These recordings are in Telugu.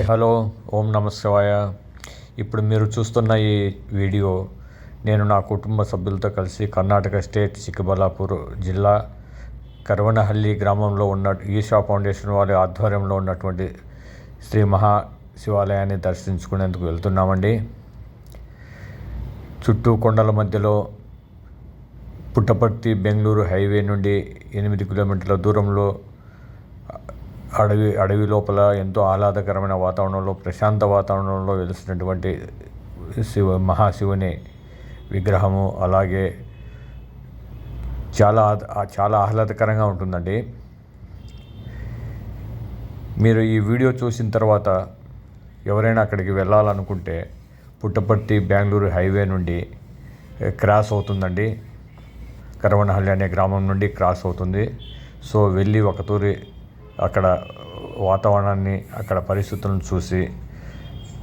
హాయ్ హలో ఓం నమ శివాయ. ఇప్పుడు మీరు చూస్తున్న ఈ వీడియో నేను నా కుటుంబ సభ్యులతో కలిసి కర్ణాటక స్టేట్ చిక్కబళ్ళాపూర్ జిల్లా కరవనహల్లి గ్రామంలో ఉన్న ఈశా ఫౌండేషన్ వారి ఆధ్వర్యంలో ఉన్నటువంటి శ్రీ మహా శివాలయాన్ని దర్శించుకునేందుకు వెళ్తున్నామండి. చుట్టూ కొండల మధ్యలో పుట్టపర్తి బెంగళూరు హైవే నుండి 8 కిలోమీటర్ల దూరంలో అడవి లోపల ఎంతో ఆహ్లాదకరమైన వాతావరణంలో, ప్రశాంత వాతావరణంలో వెలిసినటువంటి మహాశివుని విగ్రహము అలాగే చాలా ఆహ్లాదకరంగా ఉంటుందండి. మీరు ఈ వీడియో చూసిన తర్వాత ఎవరైనా అక్కడికి వెళ్ళాలనుకుంటే పుట్టపర్తి బెంగళూరు హైవే నుండి క్రాస్ అవుతుందండి. కరవనహల్లి అనే గ్రామం నుండి క్రాస్ అవుతుంది. సో వెళ్ళి ఒక తూరి అక్కడ వాతావరణాన్ని, అక్కడ పరిస్థితులను చూసి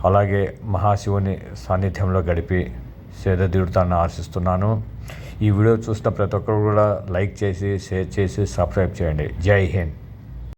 అలాగే మహాశివుని సాన్నిధ్యంలో గడిపి సేదతీరుతానని ఆశిస్తున్నాను. ఈ వీడియో చూసిన ప్రతి ఒక్కరు కూడా లైక్ చేసి, షేర్ చేసి, సబ్స్క్రైబ్ చేయండి. జై హింద్.